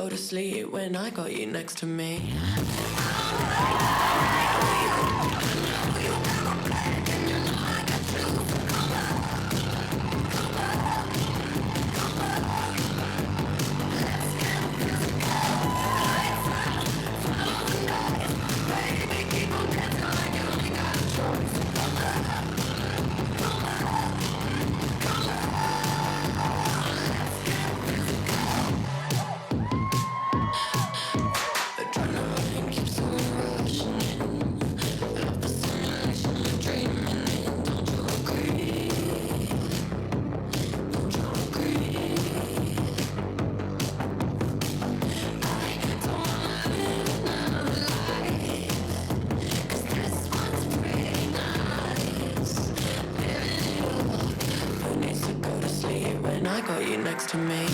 go to sleep when I got you next to me. When I got you next to me.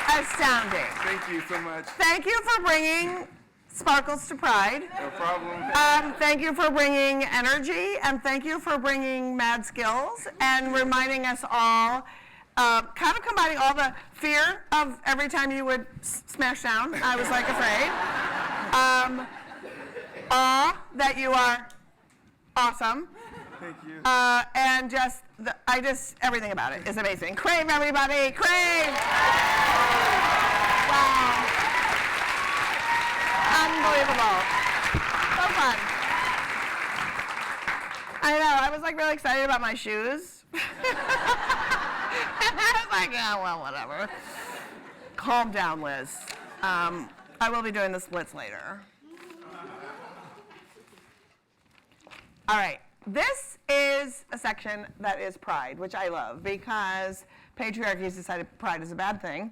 Astounding. Thank you so much. Thank you for bringing sparkles to Pride. No problem. Thank you for bringing energy, and thank you for bringing mad skills and reminding us all, kind of combining all the fear of every time you would smash down. I was like afraid. Awe that you are awesome. Thank you. And everything about it is amazing. Crave, everybody, crave! Wow. Unbelievable. So fun. I know, I was like really excited about my shoes. I was like, yeah, well, whatever. Calm down, Liz. I will be doing the splits later. All right. This is a section that is pride, which I love because patriarchy has decided pride is a bad thing,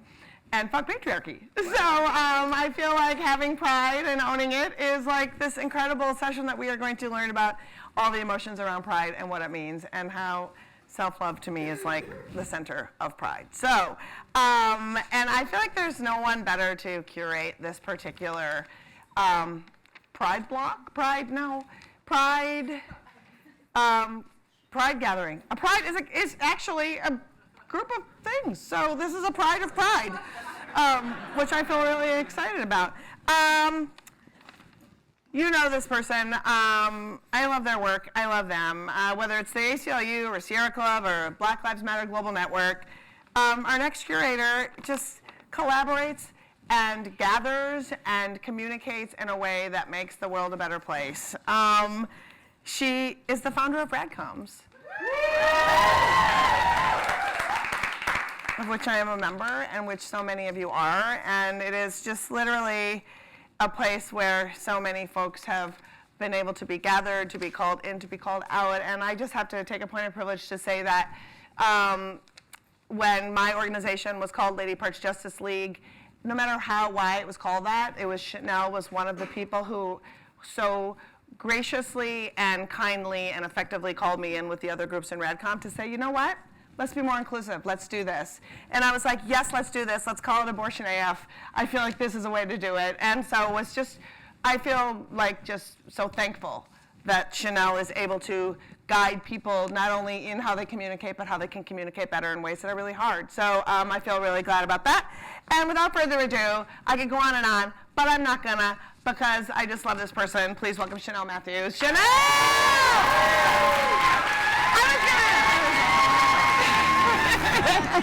and fuck patriarchy. So I feel like having pride and owning it is like this incredible session that we are going to learn about all the emotions around pride and what it means and how self-love to me is like the center of pride. So, and I feel like there's no one better to curate this particular pride block. Pride gathering. A pride is actually a group of things. So this is a pride of pride, which I feel really excited about. You know this person. I love their work. I love them. Whether it's the ACLU or Sierra Club or Black Lives Matter Global Network, our next curator just collaborates and gathers and communicates in a way that makes the world a better place. She is the founder of Radcoms, of which I am a member and which so many of you are. And it is just literally a place where so many folks have been able to be gathered, to be called in, to be called out. And I just have to take a point of privilege to say that when my organization was called Lady Parts Justice League, no matter why it was called that, Chanel was one of the people who so graciously and kindly and effectively called me in with the other groups in RadCom to say, you know what? Let's be more inclusive. Let's do this. And I was like, yes, let's do this. Let's call it Abortion AF. I feel like this is a way to do it. And so it's just, I feel like just so thankful that Chanel is able to guide people not only in how they communicate, but how they can communicate better in ways that are really hard. So I feel really glad about that. And without further ado, I could go on and on, but I'm not gonna, because I just love this person. Please welcome Chanel Matthews. Chanel! They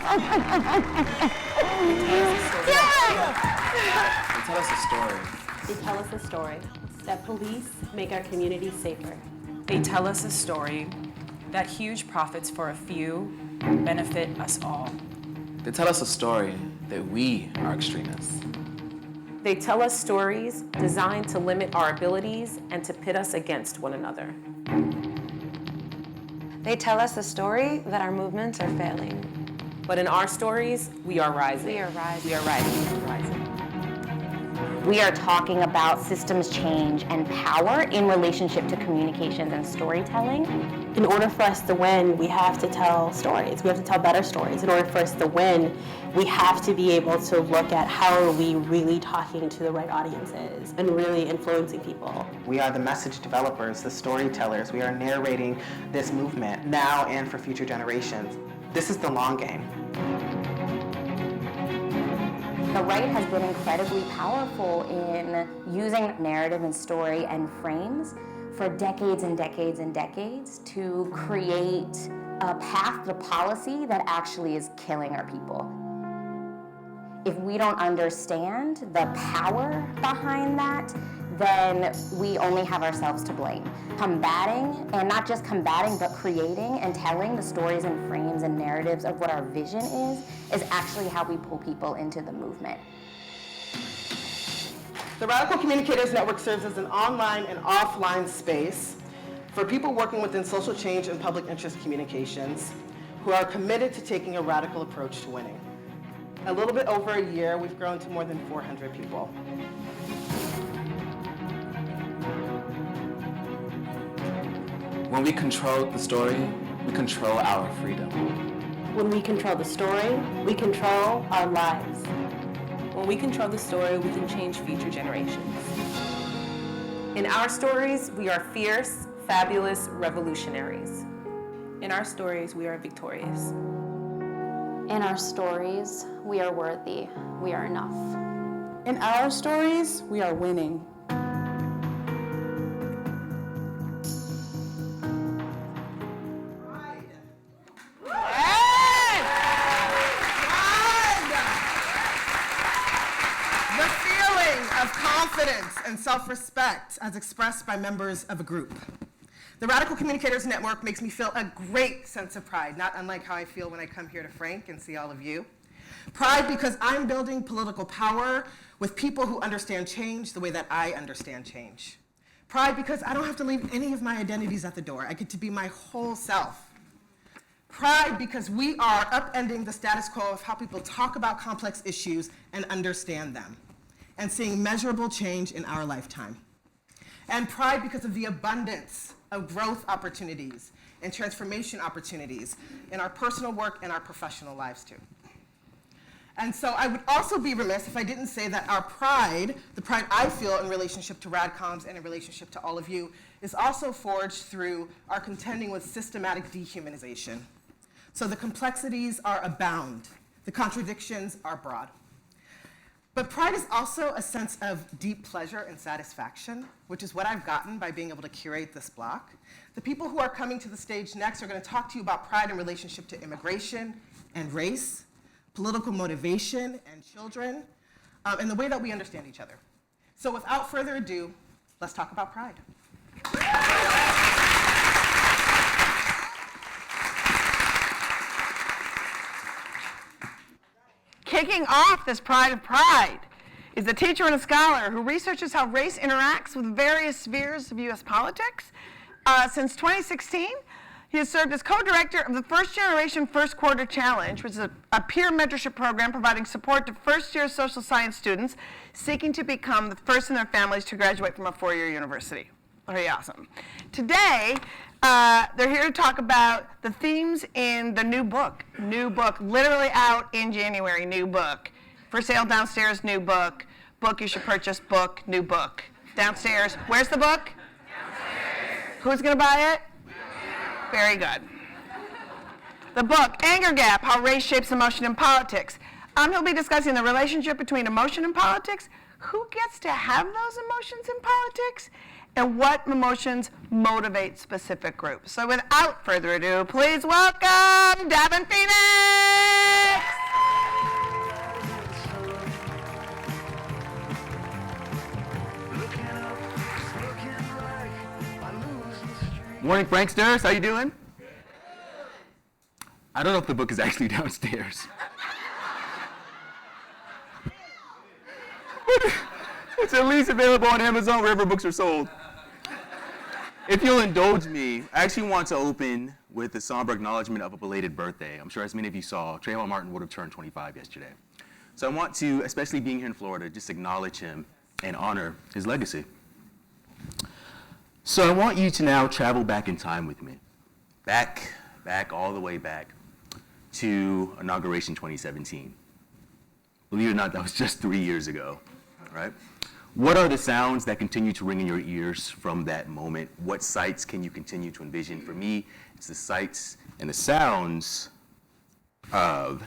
tell us a story. They tell us a story that police make our communities safer. They tell us a story that huge profits for a few benefit us all. They tell us a story that we are extremists. They tell us stories designed to limit our abilities and to pit us against one another. They tell us a story that our movements are failing. But in our stories, we are rising. We are rising. We are rising. We are rising. We are talking about systems change and power in relationship to communications and storytelling. In order for us to win, we have to tell stories. We have to tell better stories. In order for us to win, we have to be able to look at how are we really talking to the right audiences and really influencing people. We are the message developers, the storytellers. We are narrating this movement now and for future generations. This is the long game. The right has been incredibly powerful in using narrative and story and frames for decades and decades and decades to create a path to policy that actually is killing our people. If we don't understand the power behind that, then we only have ourselves to blame. Combating, and not just combating, but creating and telling the stories and frames and narratives of what our vision is actually how we pull people into the movement. The Radical Communicators Network serves as an online and offline space for people working within social change and public interest communications who are committed to taking a radical approach to winning. A little bit over a year, we've grown to more than 400 people. When we control the story, we control our freedom. When we control the story, we control our lives. When we control the story, we can change future generations. In our stories, we are fierce, fabulous revolutionaries. In our stories, we are victorious. In our stories, we are worthy. We are enough. In our stories, we are winning. Confidence and self-respect as expressed by members of a group. The Radical Communicators Network makes me feel a great sense of pride, not unlike how I feel when I come here to Frank and see all of you. Pride because I'm building political power with people who understand change the way that I understand change. Pride because I don't have to leave any of my identities at the door. I get to be my whole self. Pride because we are upending the status quo of how people talk about complex issues and understand them, and seeing measurable change in our lifetime. And pride because of the abundance of growth opportunities and transformation opportunities in our personal work and our professional lives too. And so I would also be remiss if I didn't say that our pride, the pride I feel in relationship to RadComs and in relationship to all of you, is also forged through our contending with systematic dehumanization. So the complexities are abound, the contradictions are broad. But pride is also a sense of deep pleasure and satisfaction, which is what I've gotten by being able to curate this block. The people who are coming to the stage next are going to talk to you about pride in relationship to immigration and race, political motivation and children, and the way that we understand each other. So without further ado, let's talk about pride. Kicking off this Pride of Pride He's a teacher and a scholar who researches how race interacts with various spheres of U.S. politics. Since 2016, he has served as co-director of the First Generation First Quarter Challenge, which is a peer mentorship program providing support to first-year social science students seeking to become the first in their families to graduate from a four-year university. Very awesome. Today, they're here to talk about the themes in the new book. New book, literally out in January, new book. For sale downstairs, new book. Book you should purchase, book, new book. Downstairs, where's the book? Downstairs. Who's gonna buy it? Very good. The book, Anger Gap, How Race Shapes Emotion in Politics. He'll be discussing the relationship between emotion and politics, who gets to have those emotions in politics, and what emotions motivate specific groups. So without further ado, please welcome Davin Phoenix! Morning, Pranksters. How you doing? I don't know if the book is actually downstairs. It's at least available on Amazon wherever books are sold. If you'll indulge me, I actually want to open with a somber acknowledgement of a belated birthday. I'm sure as many of you saw, Trayvon Martin would have turned 25 yesterday. So I want to, especially being here in Florida, just acknowledge him and honor his legacy. So I want you to now travel back in time with me. Back, all the way back to Inauguration 2017. Believe it or not, that was just 3 years ago, right? What are the sounds that continue to ring in your ears from that moment? What sights can you continue to envision? For me, it's the sights and the sounds of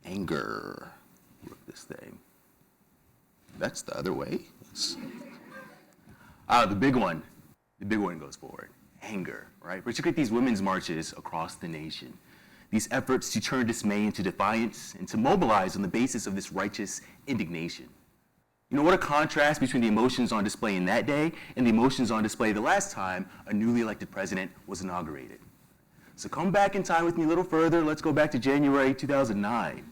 anger. Look at this thing. That's the other way. The big one. The big one goes forward. Anger, right? But you get these women's marches across the nation. These efforts to turn dismay into defiance and to mobilize on the basis of this righteous indignation. You know, what a contrast between the emotions on display in that day and the emotions on display the last time a newly elected president was inaugurated. So come back in time with me a little further. Let's go back to January 2009.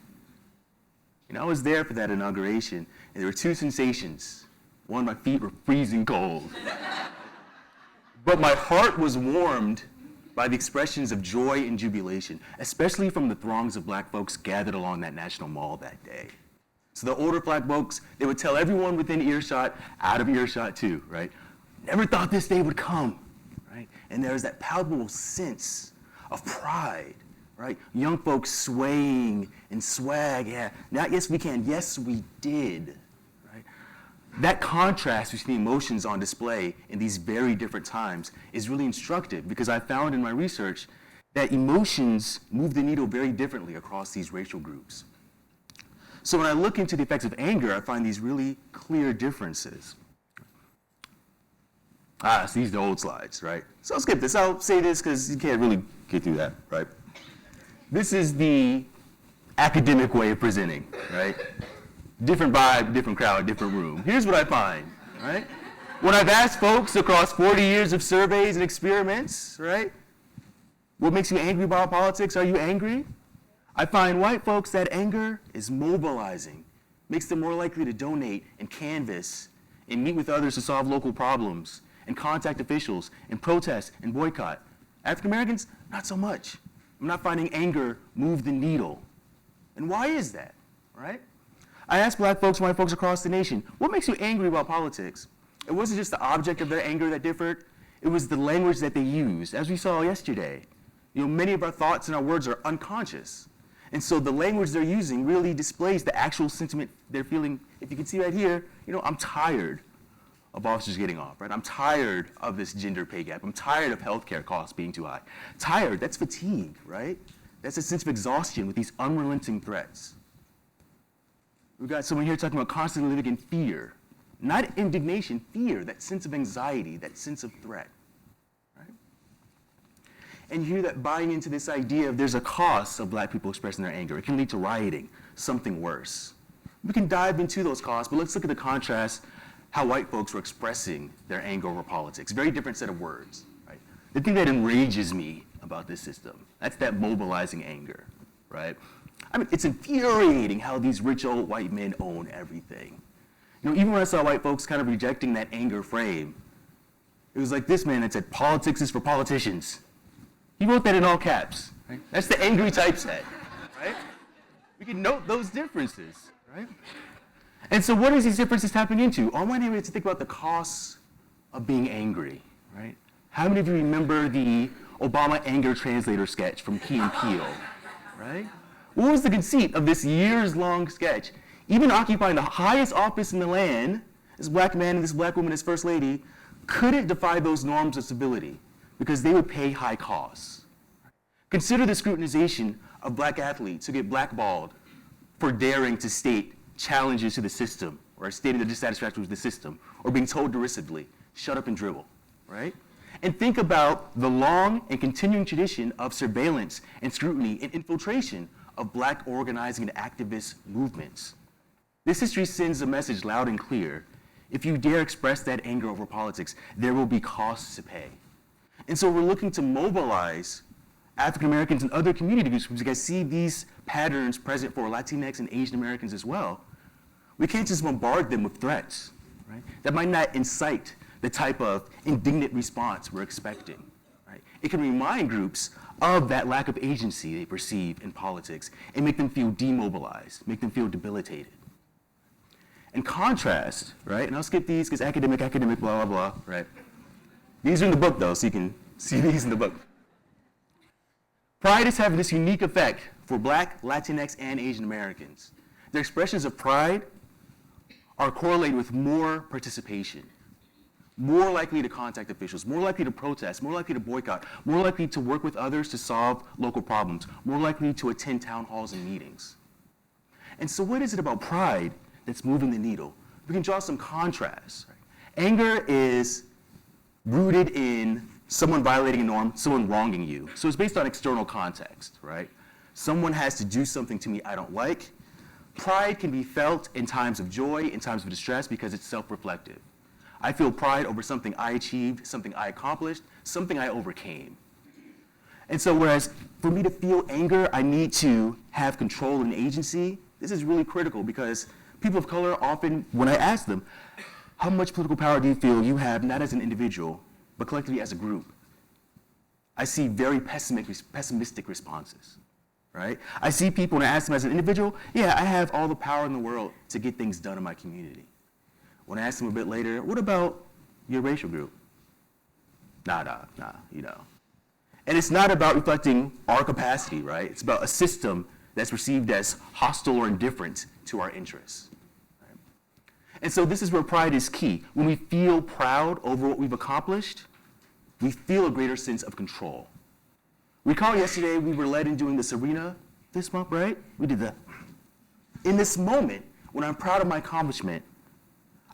You know, I was there for that inauguration, and there were two sensations. One, my feet were freezing cold. But my heart was warmed by the expressions of joy and jubilation, especially from the throngs of black folks gathered along that National Mall that day. So the older black folks, they would tell everyone within earshot, out of earshot too, right? Never thought this day would come, right? And there was that palpable sense of pride, right? Young folks swaying and swag, yeah. Not yes we can, yes we did. That contrast between the emotions on display in these very different times is really instructive because I found in my research that emotions move the needle very differently across these racial groups. So when I look into the effects of anger, I find these really clear differences. So these are the old slides, right? So I'll skip this. I'll say this because you can't really get through that, right? This is the academic way of presenting, right? Different vibe, different crowd, different room. Here's what I find, right? When I've asked folks across 40 years of surveys and experiments, right? What makes you angry about politics? Are you angry? I find white folks that anger is mobilizing, makes them more likely to donate and canvass and meet with others to solve local problems and contact officials and protest and boycott. African Americans, not so much. I'm not finding anger move the needle. And why is that, right? I asked black folks and white folks across the nation, what makes you angry about politics? It wasn't just the object of their anger that differed, it was the language that they used. As we saw yesterday, you know, many of our thoughts and our words are unconscious. And so the language they're using really displays the actual sentiment they're feeling. If you can see right here, you know, I'm tired of officers getting off, right? I'm tired of this gender pay gap. I'm tired of healthcare costs being too high. Tired, that's fatigue, right? That's a sense of exhaustion with these unrelenting threats. We've got someone here talking about constantly living in fear. Not indignation, fear, that sense of anxiety, that sense of threat, right? And you hear that buying into this idea of there's a cost of black people expressing their anger. It can lead to rioting, something worse. We can dive into those costs, but let's look at the contrast, how white folks were expressing their anger over politics. Very different set of words, right? The thing that enrages me about this system, that's that mobilizing anger, right? I mean, it's infuriating how these rich old white men own everything. Even when I saw white folks kind of rejecting that anger frame, it was like this man that said, politics is for politicians. He wrote that in all caps, right? That's the angry typeset, right? We can note those differences, right? And so what is these differences tapping into? On one hand, we have to think about the costs of being angry, right? How many of you remember the Obama anger translator sketch from Key and Peele, right? What was the conceit of this years-long sketch? Even occupying the highest office in the land, this black man and this black woman as first lady couldn't defy those norms of civility because they would pay high costs. Consider the scrutinization of black athletes who get blackballed for daring to state challenges to the system or stating their dissatisfaction with the system or being told derisively, shut up and dribble, right? And think about the long and continuing tradition of surveillance and scrutiny and infiltration of black organizing and activist movements. This history sends a message loud and clear. If you dare express that anger over politics, there will be costs to pay. And so we're looking to mobilize African Americans and other community groups because I see these patterns present for Latinx and Asian Americans as well. We can't just bombard them with threats, right? That might not incite the type of indignant response we're expecting, right? It can remind groups of that lack of agency they perceive in politics and make them feel demobilized, make them feel debilitated. In contrast, right, and I'll skip these because academic, blah, blah, blah, right? These are in the book though, so you can see these in the book. Pride is having this unique effect for Black, Latinx, and Asian Americans. Their expressions of pride are correlated with more participation, more likely to contact officials, more likely to protest, more likely to boycott, more likely to work with others to solve local problems, more likely to attend town halls and meetings. And so what is it about pride that's moving the needle? We can draw some contrasts. Right? Anger is rooted in someone violating a norm, someone wronging you. So it's based on external context, right? Someone has to do something to me I don't like. Pride can be felt in times of joy, in times of distress, because it's self-reflective. I feel pride over something I achieved, something I accomplished, something I overcame. And so whereas for me to feel anger, I need to have control and agency, this is really critical because people of color often, when I ask them, how much political power do you feel you have, not as an individual, but collectively as a group? I see very pessimistic responses, right? I see people, when I ask them as an individual, yeah, I have all the power in the world to get things done in my community. When I ask them a bit later, what about your racial group? Nah, you know. And it's not about reflecting our capacity, right? It's about a system that's perceived as hostile or indifferent to our interests. Right? And so this is where pride is key. When we feel proud over what we've accomplished, we feel a greater sense of control. Recall yesterday we were led in doing this arena fist bump, right? We did that. In this moment, when I'm proud of my accomplishment,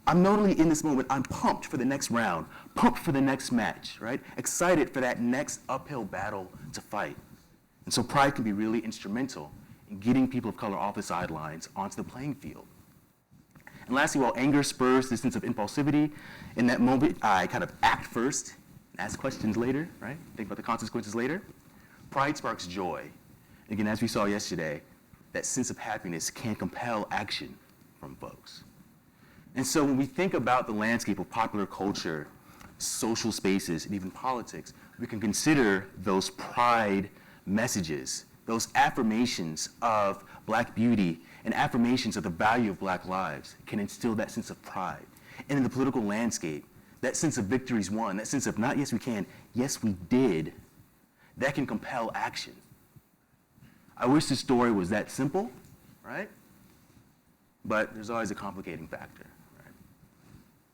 I'm not only in this moment, I'm pumped for the next round, pumped for the next match, right? Excited for that next uphill battle to fight. And so pride can be really instrumental in getting people of color off the sidelines onto the playing field. And lastly, while anger spurs this sense of impulsivity, in that moment I kind of act first and ask questions later, right? Think about the consequences later. Pride sparks joy. Again, as we saw yesterday, that sense of happiness can compel action from folks. And so when we think about the landscape of popular culture, social spaces, and even politics, we can consider those pride messages, those affirmations of Black beauty and affirmations of the value of Black lives can instill that sense of pride. And in the political landscape, that sense of victories won, that sense of not yes we can, yes we did, that can compel action. I wish the story was that simple, right? But there's always a complicating factor.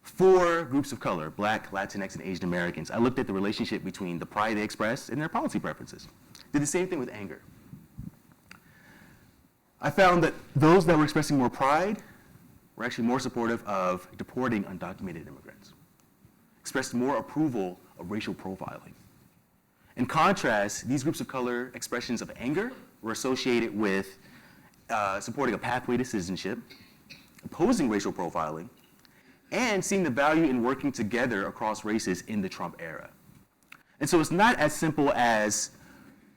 For groups of color, Black, Latinx, and Asian Americans, I looked at the relationship between the pride they express and their policy preferences. Did the same thing with anger. I found that those that were expressing more pride were actually more supportive of deporting undocumented immigrants, expressed more approval of racial profiling. In contrast, these groups of color expressions of anger were associated with supporting a pathway to citizenship, opposing racial profiling, and seeing the value in working together across races in the Trump era. And so it's not as simple as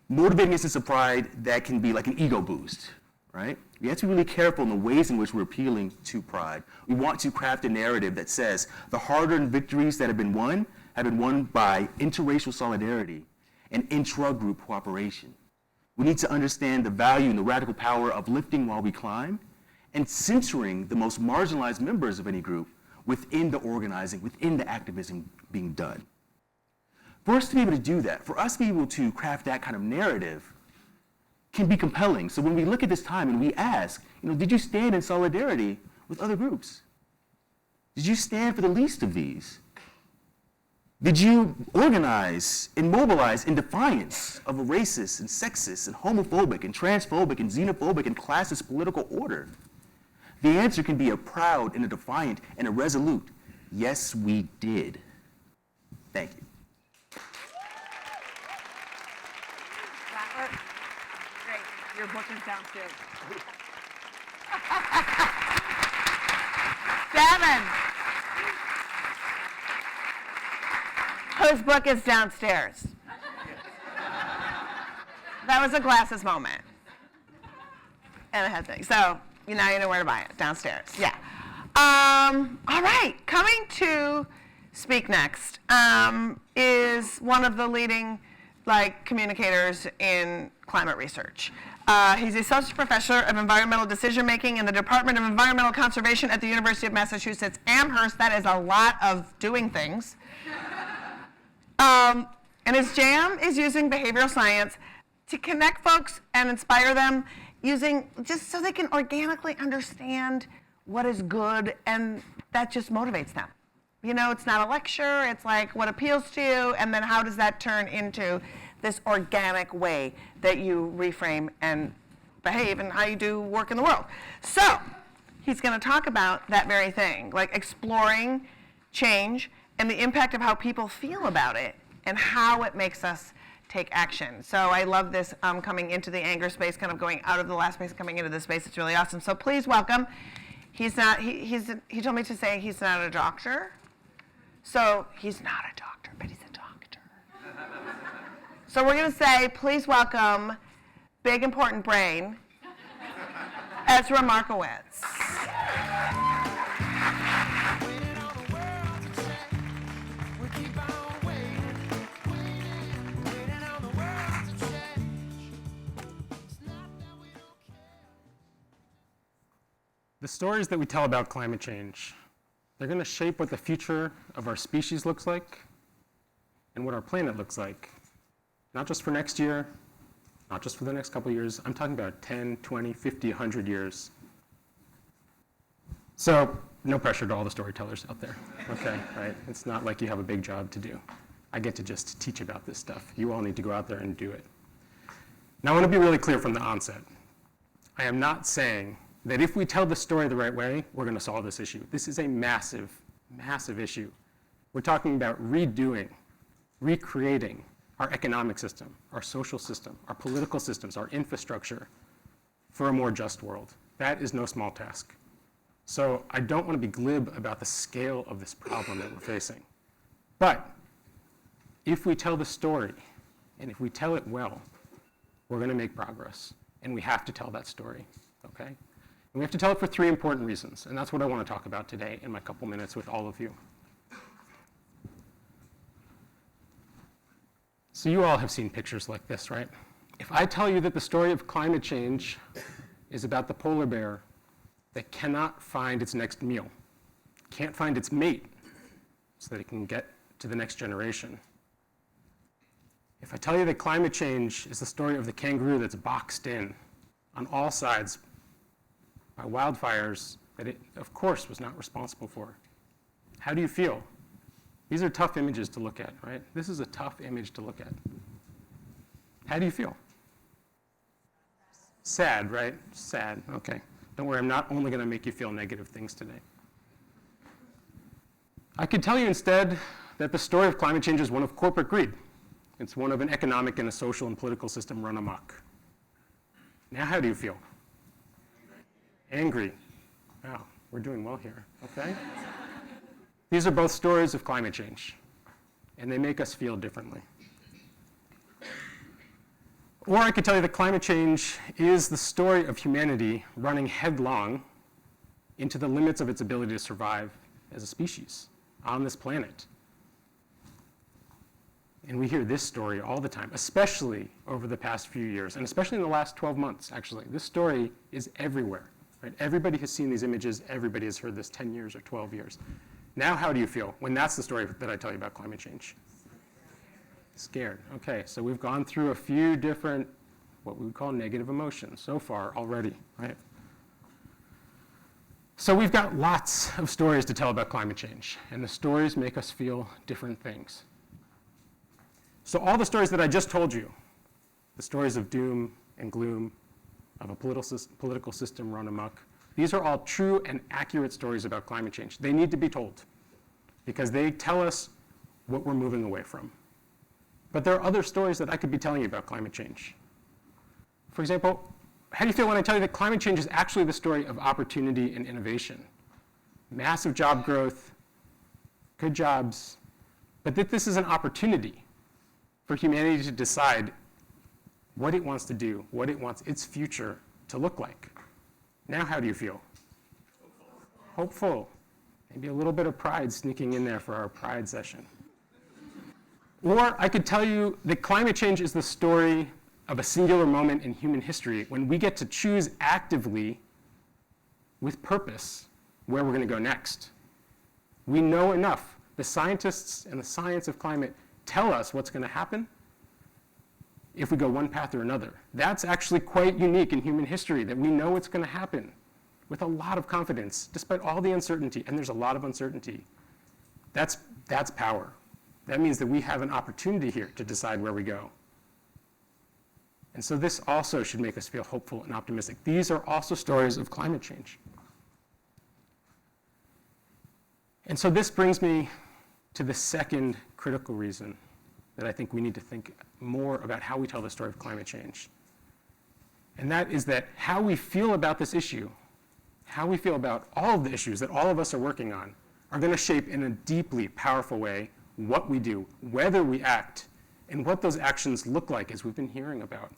motivating a sense of pride that can be like an ego boost, right? We have to be really careful in the ways in which we're appealing to pride. We want to craft a narrative that says the hard-earned victories that have been won by interracial solidarity and intra-group cooperation. We need to understand the value and the radical power of lifting while we climb and centering the most marginalized members of any group within the organizing, within the activism being done. For us to be able to do that, for us to be able to craft that kind of narrative can be compelling. So when we look at this time and we ask, did you stand in solidarity with other groups? Did you stand for the least of these? Did you organize and mobilize in defiance of a racist and sexist and homophobic and transphobic and xenophobic and classist political order? The answer can be a proud and a defiant and a resolute, yes, we did. Thank you. Great. Your book is downstairs. Devin. Whose book is downstairs? That was a glasses moment. And a head thing. So now you know where to buy it, downstairs. Yeah. All right. Coming to speak next is one of the leading communicators in climate research. He's associate professor of environmental decision making in the Department of Environmental Conservation at the University of Massachusetts Amherst. That is a lot of doing things. And his jam is using behavioral science to connect folks and inspire them just so they can organically understand what is good, and that just motivates them. It's not a lecture, it's what appeals to you, and then how does that turn into this organic way that you reframe and behave and how you do work in the world. So he's going to talk about that very thing, exploring change and the impact of how people feel about it and how it makes us take action. So I love this coming into the anger space, kind of going out of the last space, coming into this space. It's really awesome. So please welcome. He told me to say he's not a doctor. So he's not a doctor, but he's a doctor. So we're going to say, please welcome big important brain, Ezra Markowitz. The stories that we tell about climate change, they're going to shape what the future of our species looks like and what our planet looks like. Not just for next year, not just for the next couple of years. I'm talking about 10, 20, 50, 100 years. So no pressure to all the storytellers out there, okay, right? It's not like you have a big job to do. I get to just teach about this stuff. You all need to go out there and do it. Now I want to be really clear from the onset. I am not saying that if we tell the story the right way, we're going to solve this issue. This is a massive, massive issue. We're talking about redoing, recreating our economic system, our social system, our political systems, our infrastructure for a more just world. That is no small task. So I don't want to be glib about the scale of this problem that we're facing. But if we tell the story, and if we tell it well, we're going to make progress. And we have to tell that story, okay? And we have to tell it for three important reasons, and that's what I want to talk about today in my couple minutes with all of you. So you all have seen pictures like this, right? If I tell you that the story of climate change is about the polar bear that cannot find its next meal, can't find its mate so that it can get to the next generation. If I tell you that climate change is the story of the kangaroo that's boxed in on all sides by wildfires that it, of course, was not responsible for, how do you feel? These are tough images to look at, right? This is a tough image to look at. How do you feel? Sad, right? Sad, okay. Don't worry, I'm not only going to make you feel negative things today. I could tell you instead that the story of climate change is one of corporate greed. It's one of an economic and a social and political system run amok. Now, how do you feel? Angry. Wow, we're doing well here, okay? These are both stories of climate change, and they make us feel differently. Or I could tell you that climate change is the story of humanity running headlong into the limits of its ability to survive as a species on this planet. And we hear this story all the time, especially over the past few years, and especially in the last 12 months, actually. This story is everywhere, right? Everybody has seen these images. Everybody has heard this 10 years or 12 years. Now, how do you feel when that's the story that I tell you about climate change? Scared. Okay, so we've gone through a few different, what we would call negative emotions so far already, right? So we've got lots of stories to tell about climate change, and the stories make us feel different things. So all the stories that I just told you, the stories of doom and gloom, of a political system run amok, these are all true and accurate stories about climate change. They need to be told because they tell us what we're moving away from. But there are other stories that I could be telling you about climate change. For example, how do you feel when I tell you that climate change is actually the story of opportunity and innovation? Massive job growth, good jobs, but that this is an opportunity for humanity to decide what it wants to do, what it wants its future to look like. Now, how do you feel? Hopeful. Maybe a little bit of pride sneaking in there for our pride session. Or I could tell you that climate change is the story of a singular moment in human history when we get to choose actively, with purpose, where we're going to go next. We know enough. The scientists and the science of climate tell us what's going to happen if we go one path or another. That's actually quite unique in human history, that we know what's going to happen with a lot of confidence, despite all the uncertainty, and there's a lot of uncertainty. That's power. That means that we have an opportunity here to decide where we go. And so this also should make us feel hopeful and optimistic. These are also stories of climate change. And so this brings me to the second critical reason that I think we need to think more about how we tell the story of climate change. And that is that how we feel about this issue, how we feel about all of the issues that all of us are working on, are going to shape in a deeply powerful way what we do, whether we act, and what those actions look like, as we've been hearing about.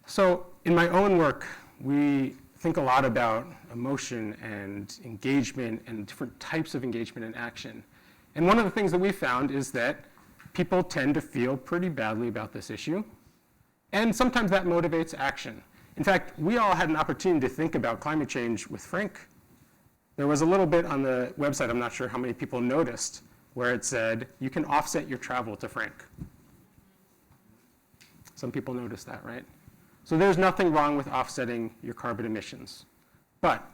So in my own work, we think a lot about emotion and engagement and different types of engagement and action. And one of the things that we found is that people tend to feel pretty badly about this issue, and sometimes that motivates action. In fact, we all had an opportunity to think about climate change with Frank. There was a little bit on the website, I'm not sure how many people noticed, where it said, you can offset your travel to Frank. Some people noticed that, right? So there's nothing wrong with offsetting your carbon emissions. But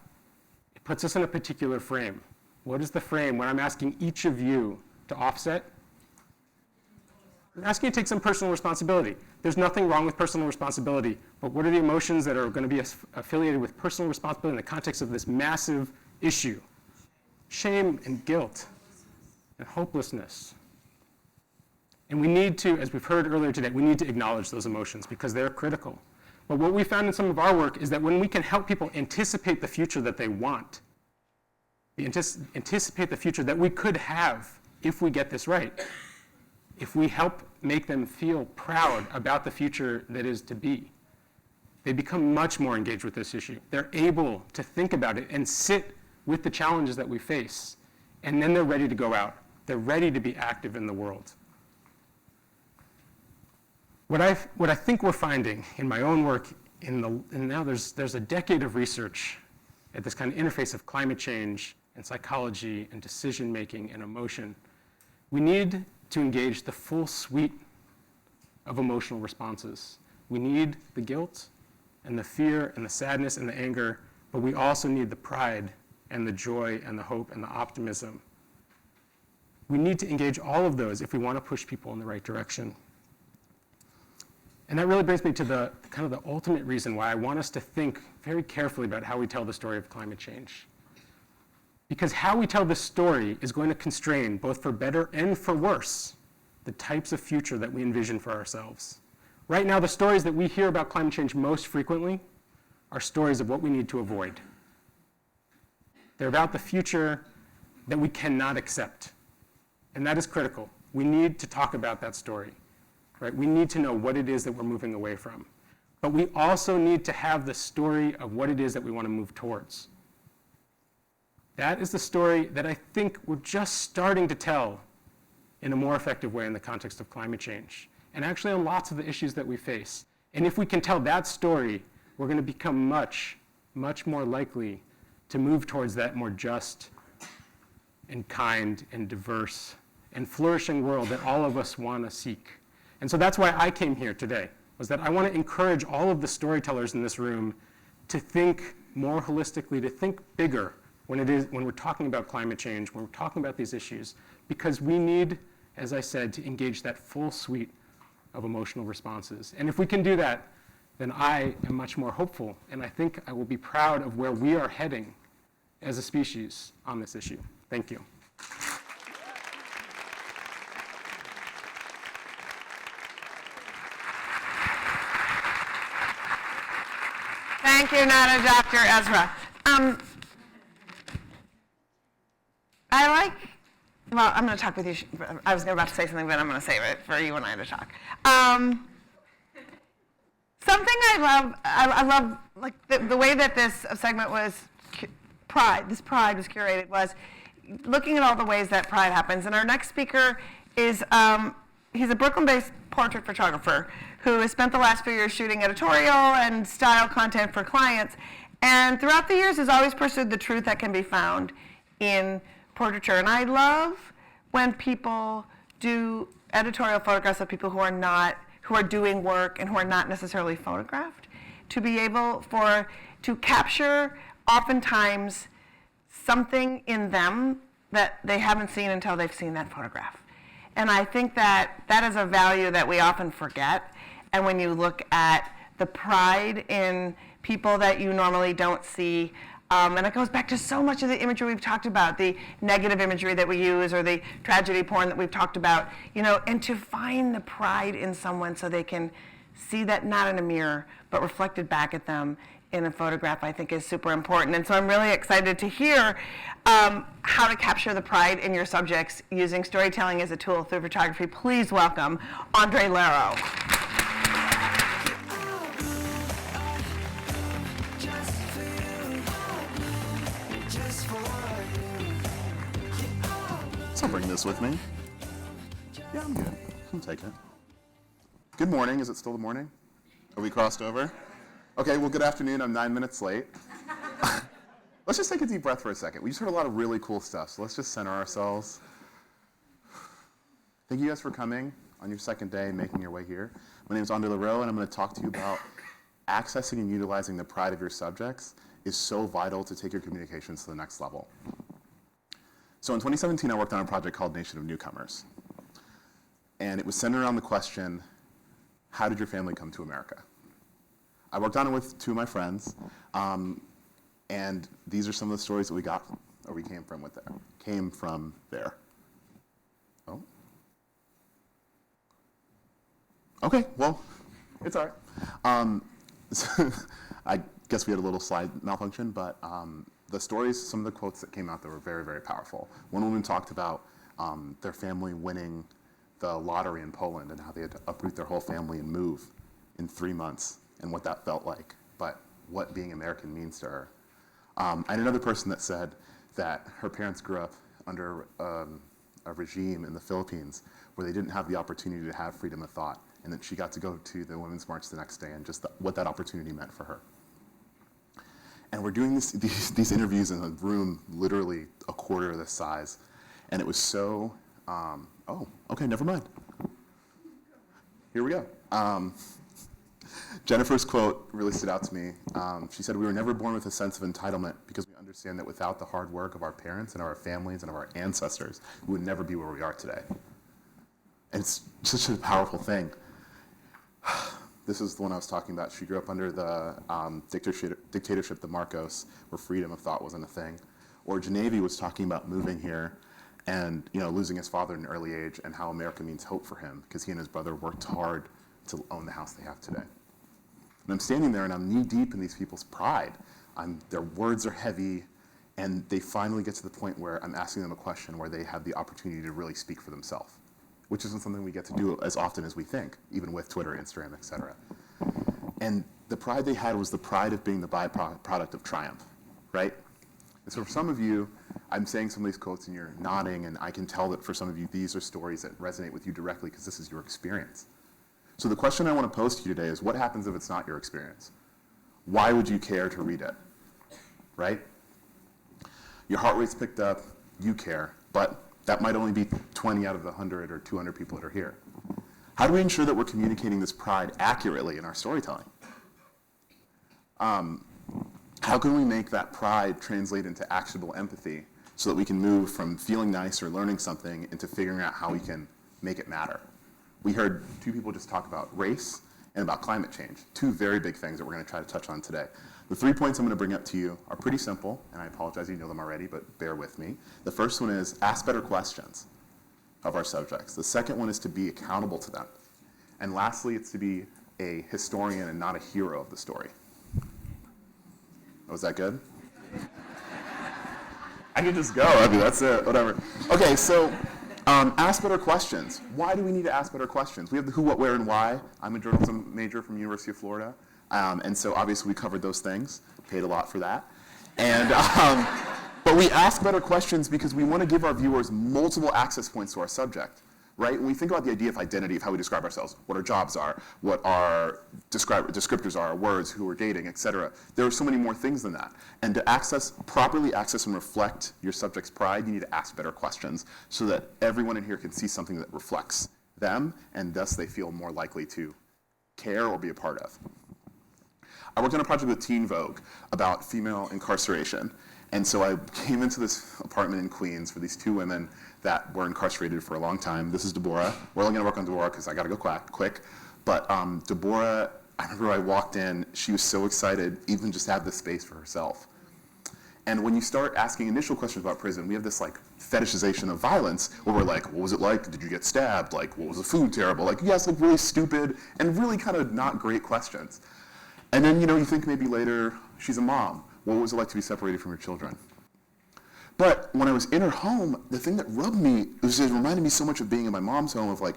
it puts us in a particular frame. What is the frame when I'm asking each of you to offset? I'm asking you to take some personal responsibility. There's nothing wrong with personal responsibility, but what are the emotions that are going to be affiliated with personal responsibility in the context of this massive issue? Shame and guilt and hopelessness. And we need to, as we've heard earlier today, we need to acknowledge those emotions because they're critical. But what we found in some of our work is that when we can help people anticipate the future that they want, anticipate the future that we could have if we get this right, if we help make them feel proud about the future that is to be, they become much more engaged with this issue. They're able to think about it and sit with the challenges that we face, and then they're ready to go out. They're ready to be active in the world. What I think we're finding in my own work, and now there's a decade of research at this kind of interface of climate change and psychology and decision making and emotion. We need to engage the full suite of emotional responses. We need the guilt and the fear and the sadness and the anger, but we also need the pride and the joy and the hope and the optimism. We need to engage all of those if we want to push people in the right direction. And that really brings me to the kind of the ultimate reason why I want us to think very carefully about how we tell the story of climate change. Because how we tell this story is going to constrain, both for better and for worse, the types of future that we envision for ourselves. Right now, the stories that we hear about climate change most frequently are stories of what we need to avoid. They're about the future that we cannot accept. And that is critical. We need to talk about that story. right? We need to know what it is that we're moving away from. But we also need to have the story of what it is that we want to move towards. That is the story that I think we're just starting to tell in a more effective way in the context of climate change, and actually on lots of the issues that we face. And if we can tell that story, we're going to become much, much more likely to move towards that more just and kind and diverse and flourishing world that all of us want to seek. And so that's why I came here today, was that I want to encourage all of the storytellers in this room to think more holistically, to think bigger when we're talking about climate change, when we're talking about these issues, because we need, as I said, to engage that full suite of emotional responses. And if we can do that, then I am much more hopeful, and I think I will be proud of where we are heading as a species on this issue. Thank you. Thank you, Nada, Dr. Ezra. Well, I'm going to talk with you. I was about to say something, but I'm going to save it for you and I to talk. Something I love, like the way that this segment was, pride was curated, was looking at all the ways that pride happens. And our next speaker is, he's a Brooklyn-based portrait photographer who has spent the last few years shooting editorial and style content for clients. And throughout the years has always pursued the truth that can be found in portraiture. And I love when people do editorial photographs of people who are doing work and who are not necessarily photographed, to be able to capture oftentimes something in them that they haven't seen until they've seen that photograph. And I think that is a value that we often forget. And when you look at the pride in people that you normally don't see, and it goes back to so much of the imagery we've talked about, the negative imagery that we use or the tragedy porn that we've talked about, and to find the pride in someone so they can see that not in a mirror, but reflected back at them in a photograph, I think is super important. And so I'm really excited to hear how to capture the pride in your subjects using storytelling as a tool through photography. Please welcome Andre Laro. I'll bring this with me. Yeah, I'm good. I'll take it. Good morning. Is it still the morning? Are we crossed over? Okay, well, good afternoon. I'm 9 minutes late. Let's just take a deep breath for a second. We just heard a lot of really cool stuff, so let's just center ourselves. Thank you guys for coming on your second day, making your way here. My name is Andre Laro, and I'm going to talk to you about accessing and utilizing the pride of your subjects is so vital to take your communications to the next level. So in 2017, I worked on a project called Nation of Newcomers. And it was centered around the question, how did your family come to America? I worked on it with two of my friends, and these are some of the stories that we came from there. Oh. Okay, well, it's all right. I guess we had a little slide malfunction, but the stories, some of the quotes that came out that were very, very powerful. One woman talked about their family winning the lottery in Poland and how they had to uproot their whole family and move in 3 months and what that felt like, but what being American means to her. I had another person that said that her parents grew up under a regime in the Philippines where they didn't have the opportunity to have freedom of thought, and that she got to go to the Women's March the next day and just what that opportunity meant for her. And we're doing these interviews in a room literally a quarter of this size. And it was so, oh, okay, never mind. Here we go. Jennifer's quote really stood out to me. She said, "We were never born with a sense of entitlement because we understand that without the hard work of our parents and of our families and of our ancestors, we would never be where we are today." And it's such a powerful thing. This is the one I was talking about. She grew up under the dictatorship of Marcos, where freedom of thought wasn't a thing. Or Genevieve was talking about moving here and losing his father at an early age, and how America means hope for him because he and his brother worked hard to own the house they have today. And I'm standing there and I'm knee deep in these people's pride. Their words are heavy, and they finally get to the point where I'm asking them a question where they have the opportunity to really speak for themselves. which isn't something we get to do as often as we think, even with Twitter, Instagram, etc. And the pride they had was the pride of being the byproduct of triumph, right? And so for some of you, I'm saying some of these quotes and you're nodding, and I can tell that for some of you, these are stories that resonate with you directly because this is your experience. So the question I want to pose to you today is, what happens if it's not your experience? Why would you care to read it, right? Your heart rate's picked up, you care, but that might only be 20 out of the 100 or 200 people that are here. How do we ensure that we're communicating this pride accurately in our storytelling? How can we make that pride translate into actionable empathy so that we can move from feeling nice or learning something into figuring out how we can make it matter? We heard two people just talk about race and about climate change, two very big things that we're going to try to touch on today. The 3 points I'm going to bring up to you are pretty simple, and I apologize you know them already, but bear with me. The first one is ask better questions of our subjects. The second one is to be accountable to them. And lastly, it's to be a historian and not a hero of the story. Was that good? I can just go. I mean, that's it. Whatever. Okay, so ask better questions. Why do we need to ask better questions? We have the who, what, where, and why. I'm a journalism major from University of Florida. And so obviously we covered those things. Paid a lot for that. And but we ask better questions because we want to give our viewers multiple access points to our subject. Right? When we think about the idea of identity, of how we describe ourselves, what our jobs are, what our descriptors are, our words, who we're dating, etc., there are so many more things than that. And to properly access and reflect your subject's pride, you need to ask better questions so that everyone in here can see something that reflects them, and thus they feel more likely to care or be a part of. I worked on a project with Teen Vogue about female incarceration. And so I came into this apartment in Queens for these two women that were incarcerated for a long time. This is Deborah. We're only going to work on Deborah because I got to go quick. But Deborah, I remember I walked in, she was so excited, even just to have this space for herself. And when you start asking initial questions about prison, we have this like fetishization of violence where we're like, what was it like? Did you get stabbed? Like, what was the food terrible? Like, yes, like really stupid and really kind of not great questions. And then, you think maybe later, she's a mom. What was it like to be separated from your children? But when I was in her home, the thing that rubbed me, it reminded me so much of being in my mom's home of like,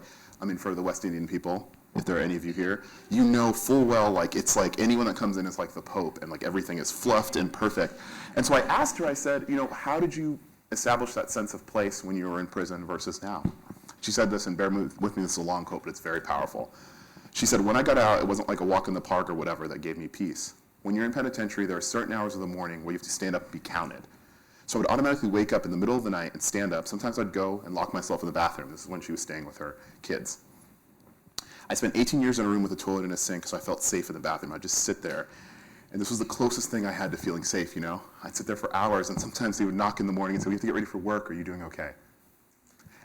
for the West Indian people, if there are any of you here, you know full well, like, it's like anyone that comes in is like the Pope and like everything is fluffed and perfect. And so I asked her, I said, how did you establish that sense of place when you were in prison versus now? She said this, and bear with me, this is a long quote, but it's very powerful. She said, when I got out, it wasn't like a walk in the park or whatever that gave me peace. When you're in penitentiary, there are certain hours of the morning where you have to stand up and be counted. So I would automatically wake up in the middle of the night and stand up. Sometimes I'd go and lock myself in the bathroom. This is when she was staying with her kids. I spent 18 years in a room with a toilet and a sink, so I felt safe in the bathroom. I'd just sit there. And this was the closest thing I had to feeling safe, I'd sit there for hours, and sometimes they would knock in the morning and say, we have to get ready for work. Are you doing okay?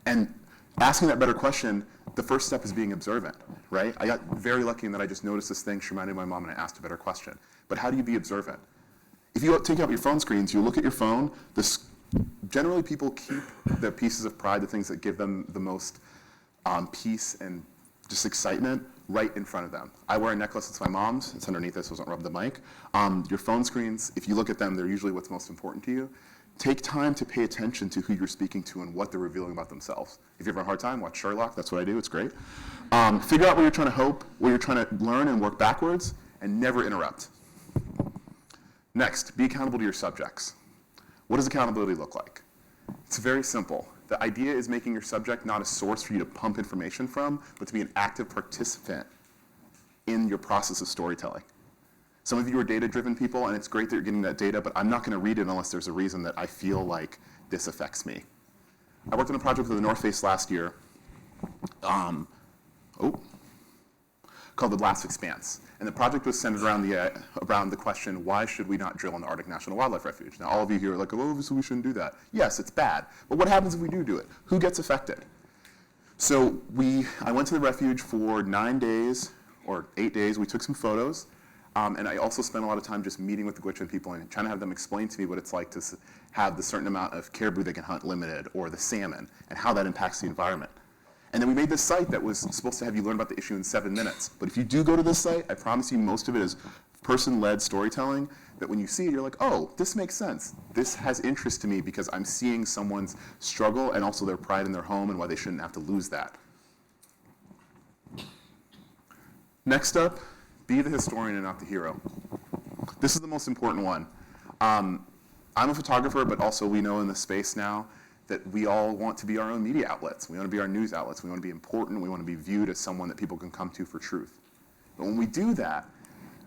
And asking that better question, the first step is being observant, right? I got very lucky in that I just noticed this thing. She reminded my mom, and I asked a better question. But how do you be observant? If you take out your phone screens, you look at your phone, generally people keep the pieces of pride, the things that give them the most peace and just excitement, right in front of them. I wear a necklace, it's my mom's, it's underneath this, so don't rub the mic. Your phone screens, if you look at them, they're usually what's most important to you. Take time to pay attention to who you're speaking to and what they're revealing about themselves. If you have a hard time, watch Sherlock, that's what I do, it's great. Figure out what you're trying to hope, what you're trying to learn and work backwards, and never interrupt. Next, be accountable to your subjects. What does accountability look like? It's very simple. The idea is making your subject not a source for you to pump information from, but to be an active participant in your process of storytelling. Some of you are data-driven people, and it's great that you're getting that data, but I'm not going to read it unless there's a reason that I feel like this affects me. I worked on a project with the North Face last year called The Last Expanse. And the project was centered around the question, why should we not drill in the Arctic National Wildlife Refuge? Now, all of you here are like, oh, so we shouldn't do that. Yes, it's bad. But what happens if we do it? Who gets affected? So I went to the refuge for 9 days or 8 days. We took some photos. And I also spent a lot of time just meeting with the Gwich'in people and trying to have them explain to me what it's like to have the certain amount of caribou they can hunt limited, or the salmon, and how that impacts the environment. And then we made this site that was supposed to have you learn about the issue in 7 minutes. But if you do go to this site, I promise you most of it is person-led storytelling, that when you see it, you're like, oh, this makes sense. This has interest to me because I'm seeing someone's struggle and also their pride in their home and why they shouldn't have to lose that. Next up, be the historian and not the hero. This is the most important one. I'm a photographer, but also we know in the space now that we all want to be our own media outlets. We want to be our news outlets. We want to be important. We want to be viewed as someone that people can come to for truth. But when we do that,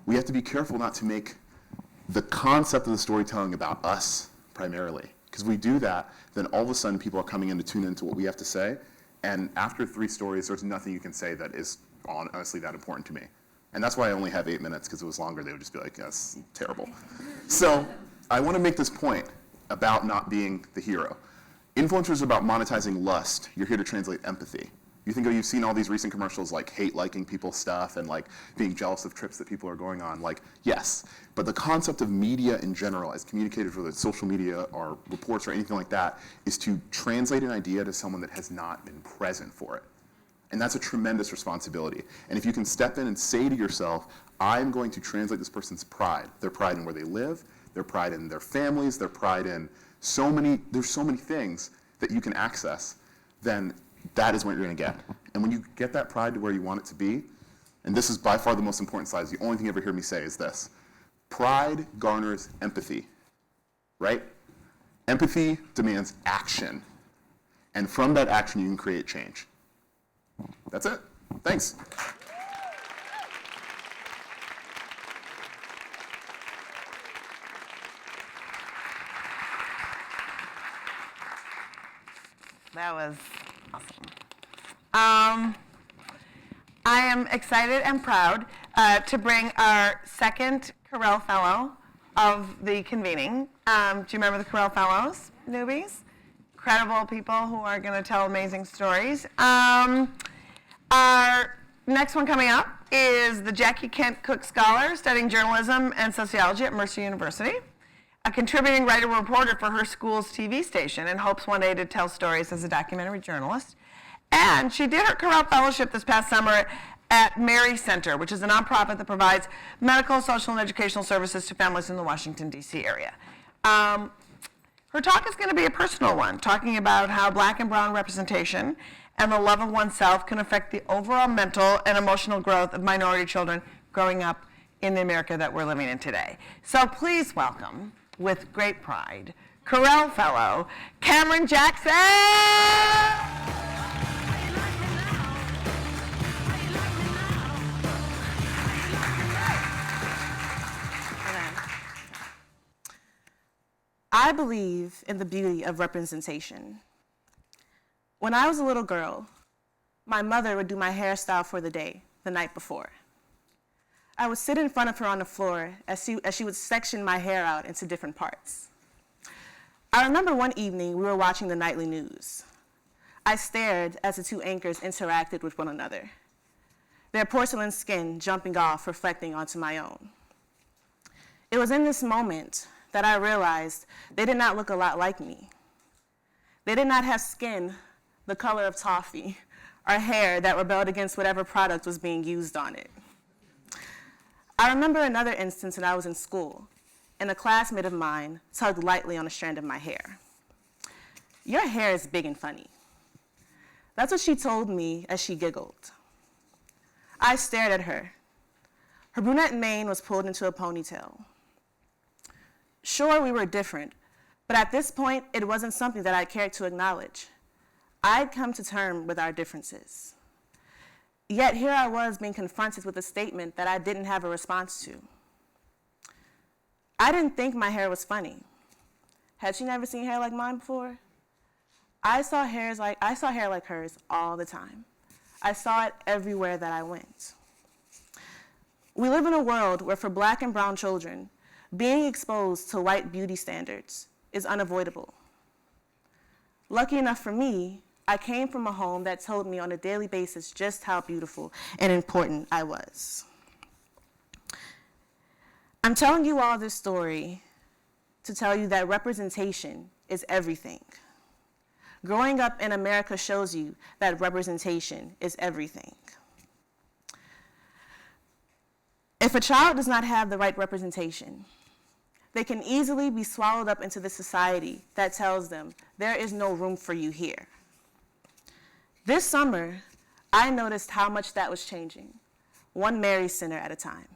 we have to be careful not to make the concept of the storytelling about us primarily. Because we do that, then all of a sudden people are coming in to tune into what we have to say. And after 3 stories, there's nothing you can say that is honestly that important to me. And that's why I only have 8 minutes, because if it was longer, they would just be like, that's terrible. So I want to make this point about not being the hero. Influencers are about monetizing lust. You're here to translate empathy. You think, oh, you've seen all these recent commercials like hate liking people's stuff and like being jealous of trips that people are going on. Like, yes, but the concept of media in general, as communicated through social media or reports or anything like that, is to translate an idea to someone that has not been present for it. And that's a tremendous responsibility. And if you can step in and say to yourself, I'm going to translate this person's pride, their pride in where they live, their pride in their families, their pride in there's so many things that you can access, then that is what you're going to get. And when you get that pride to where you want it to be, and this is by far the most important slide, the only thing you ever hear me say is this: pride garners empathy, right? Empathy demands action. And from that action, you can create change. That's it. Thanks. That was awesome. I am excited and proud to bring our second Corel Fellow of the convening. Do you remember the Corel Fellows, newbies? Incredible people who are going to tell amazing stories. Our next one coming up is the Jackie Kent Cook Scholar studying journalism and sociology at Mercer University. A contributing writer and reporter for her school's TV station and hopes one day to tell stories as a documentary journalist. And she did her Corel Fellowship this past summer at Mary Center, which is a nonprofit that provides medical, social, and educational services to families in the Washington, D.C. area. Her talk is going to be a personal one, talking about how Black and brown representation and the love of oneself can affect the overall mental and emotional growth of minority children growing up in the America that we're living in today. So please welcome, with great pride, Corel Fellow, Cameron Jackson! I believe in the beauty of representation. When I was a little girl, my mother would do my hairstyle for the day, the night before. I would sit in front of her on the floor as she would section my hair out into different parts. I remember one evening we were watching the nightly news. I stared as the 2 anchors interacted with one another, their porcelain skin jumping off, reflecting onto my own. It was in this moment that I realized they did not look a lot like me. They did not have skin the color of toffee or hair that rebelled against whatever product was being used on it. I remember another instance when I was in school, and a classmate of mine tugged lightly on a strand of my hair. "Your hair is big and funny." That's what she told me as she giggled. I stared at her. Her brunette mane was pulled into a ponytail. Sure, we were different, but at this point, it wasn't something that I cared to acknowledge. I'd come to terms with our differences. Yet here I was being confronted with a statement that I didn't have a response to. I didn't think my hair was funny. Had she never seen hair like mine before? I saw hair like hers all the time. I saw it everywhere that I went. We live in a world where for Black and brown children, being exposed to white beauty standards is unavoidable. Lucky enough for me, I came from a home that told me on a daily basis just how beautiful and important I was. I'm telling you all this story to tell you that representation is everything. Growing up in America shows you that representation is everything. If a child does not have the right representation, they can easily be swallowed up into the society that tells them there is no room for you here. This summer, I noticed how much that was changing. one Mary Center at a time.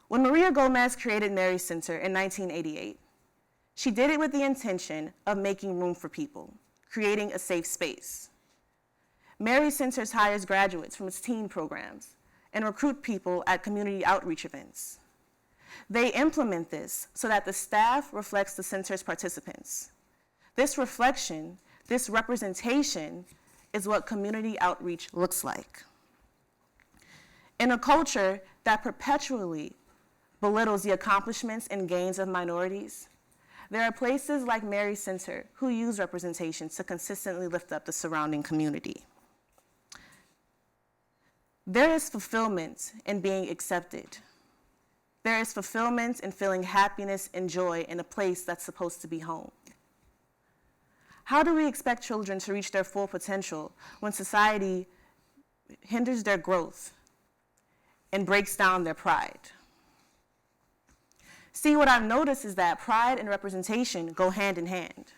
When Maria Gomez created Mary Center in 1988, she did it with the intention of making room for people, creating a safe space. Mary Centers hires graduates from its teen programs and recruit people at community outreach events. They implement this so that the staff reflects the center's participants. This reflection, this representation, is what community outreach looks like. In a culture that perpetually belittles the accomplishments and gains of minorities, there are places like Mary Center who use representation to consistently lift up the surrounding community. There is fulfillment in being accepted. There is fulfillment in feeling happiness and joy in a place that's supposed to be home. How do we expect children to reach their full potential when society hinders their growth and breaks down their pride? See, what I've noticed is that pride and representation go hand in hand.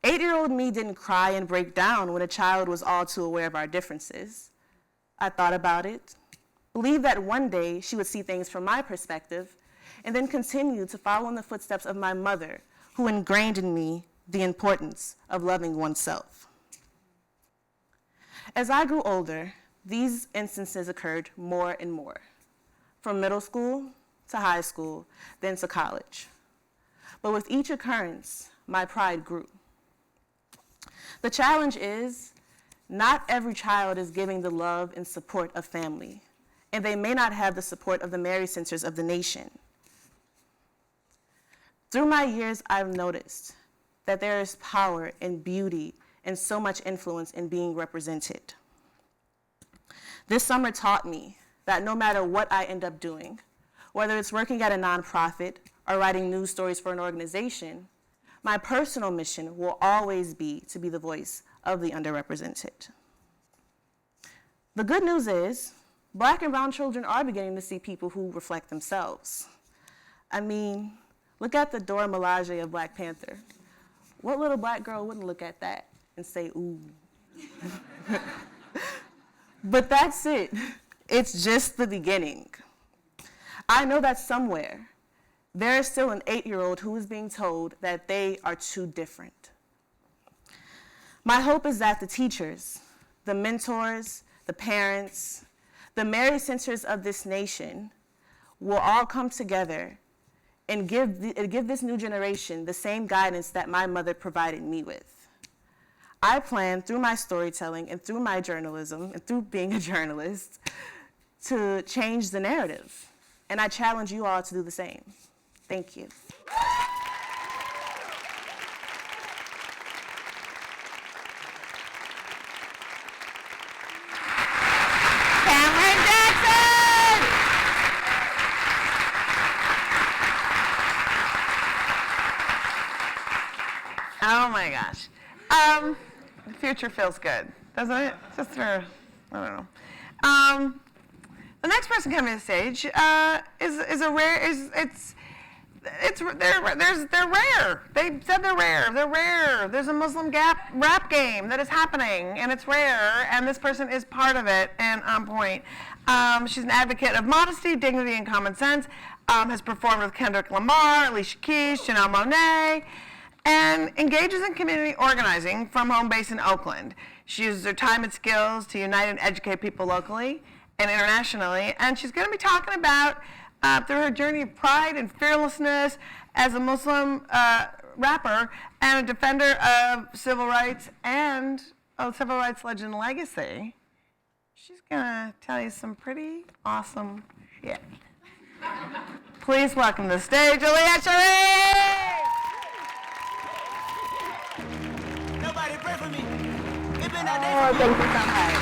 8-year-old me didn't cry and break down when a child was all too aware of our differences. I thought about it, believed that one day she would see things from my perspective, and then continue to follow in the footsteps of my mother, who ingrained in me the importance of loving oneself. As I grew older, these instances occurred more and more, from middle school to high school, then to college. But with each occurrence, my pride grew. The challenge is, not every child is giving the love and support of family, and they may not have the support of the Mary Centers of the nation. Through my years, I've noticed that there is power and beauty and so much influence in being represented. This summer taught me that no matter what I end up doing, whether it's working at a nonprofit or writing news stories for an organization, my personal mission will always be to be the voice of the underrepresented. The good news is, Black and brown children are beginning to see people who reflect themselves. I mean, look at the Dora Milaje of Black Panther. What little Black girl wouldn't look at that and say, ooh? But that's it. It's just the beginning. I know that somewhere, there is still an 8-year-old who is being told that they are too different. My hope is that the teachers, the mentors, the parents, the Mary Centers of this nation will all come together and give this new generation the same guidance that my mother provided me with. I plan, through my storytelling and through my journalism and through being a journalist, to change the narrative. And I challenge you all to do the same. Thank you. Oh my gosh. The future feels good, doesn't it? Just for, I don't know. The next person coming to the stage is a rare, they're rare. They said they're rare. They're rare. There's a Muslim rap game that is happening, and it's rare, and this person is part of it and on point. She's an advocate of modesty, dignity, and common sense, has performed with Kendrick Lamar, Alicia Keys, Janelle Monáe, and engages in community organizing from home base in Oakland. She uses her time and skills to unite and educate people locally and internationally, and she's going to be talking about through her journey of pride and fearlessness as a Muslim rapper and a defender of civil rights and a civil rights legend legacy. She's going to tell you some pretty awesome shit. Please welcome to the stage, Aaliyah Sharif! Nobody pray for me. It's been Oh, thank you so much.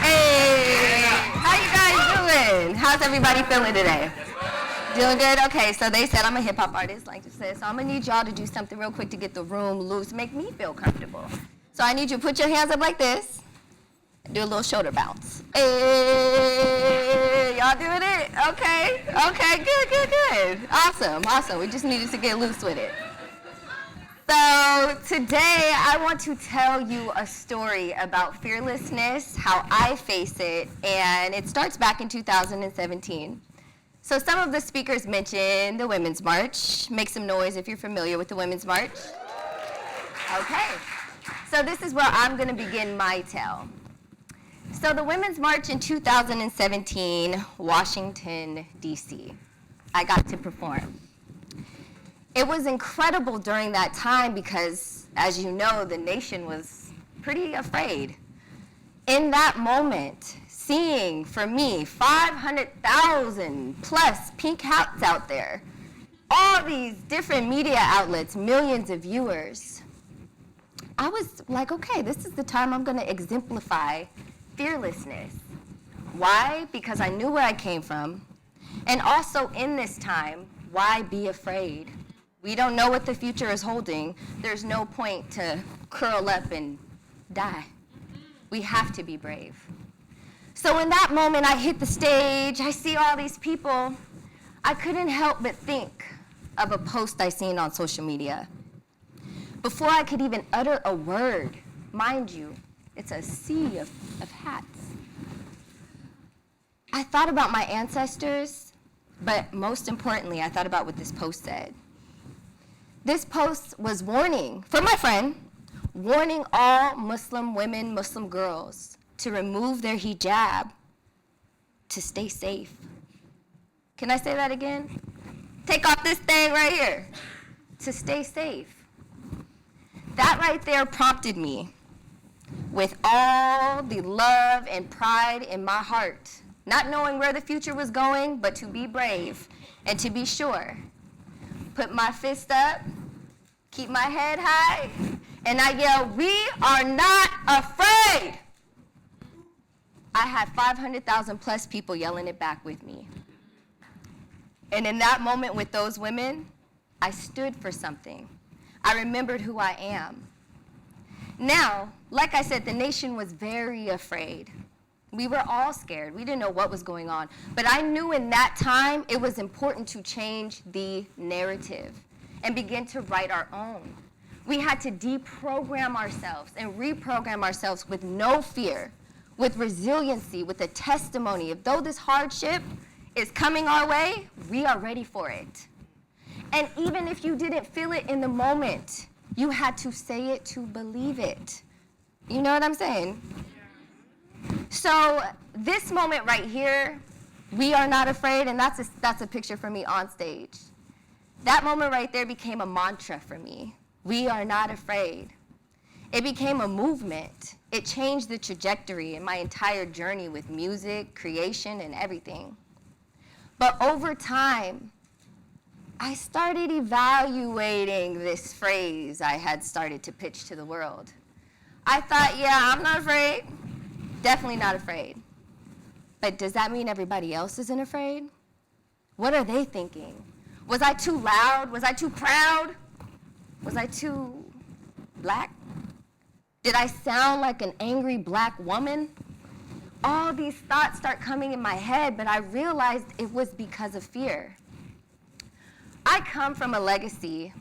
Hey, how you guys doing? How's everybody feeling today? Doing good? Okay, so they said I'm a hip hop artist, like you said, so I'm gonna need y'all to do something real quick to get the room loose, make me feel comfortable. So I need you to put your hands up like this, and do a little shoulder bounce. Hey, y'all doing it? Okay, good. Awesome. We just needed to get loose with it. So today I want to tell you a story about fearlessness, how I face it, and it starts back in 2017. So some of the speakers mentioned the Women's March. Make some noise if you're familiar with the Women's March. Okay, so this is where I'm going to begin my tale. So the Women's March in 2017, Washington, D.C. I got to perform. It was incredible during that time because, as you know, the nation was pretty afraid. In that moment, seeing, for me, 500,000 plus pink hats out there, all these different media outlets, millions of viewers, I was like, okay, this is the time I'm going to exemplify fearlessness. Why? Because I knew where I came from. And also in this time, why be afraid? We don't know what the future is holding. There's no point to curl up and die. We have to be brave. So in that moment, I hit the stage, I see all these people. I couldn't help but think of a post I seen on social media. Before I could even utter a word, mind you, it's a sea of hats. I thought about my ancestors, but most importantly, I thought about what this post said. This post was warning, from my friend, warning all Muslim women, Muslim girls to remove their hijab, to stay safe. Can I say that again? Take off this thing right here, to stay safe. That right there prompted me, with all the love and pride in my heart, not knowing where the future was going, but to be brave and to be sure. Put my fist up, keep my head high, and I yell, "We are not afraid!" I had 500,000 plus people yelling it back with me. And in that moment with those women, I stood for something. I remembered who I am. Now, like I said, the nation was very afraid. We were all scared. We didn't know what was going on. But I knew in that time it was important to change the narrative and begin to write our own. We had to deprogram ourselves and reprogram ourselves with no fear, with resiliency, with a testimony of though this hardship is coming our way, we are ready for it. And even if you didn't feel it in the moment, you had to say it to believe it. You know what I'm saying? So this moment right here, we are not afraid, and that's a picture for me on stage. That moment right there became a mantra for me. We are not afraid. It became a movement. It changed the trajectory in my entire journey with music, creation, and everything. But over time, I started evaluating this phrase I had started to pitch to the world. I thought, yeah, I'm not afraid. Definitely not afraid. But does that mean everybody else isn't afraid? What are they thinking? Was I too loud? Was I too proud? Was I too black? Did I sound like an angry black woman? All these thoughts start coming in my head, but I realized it was because of fear. I come from a legacy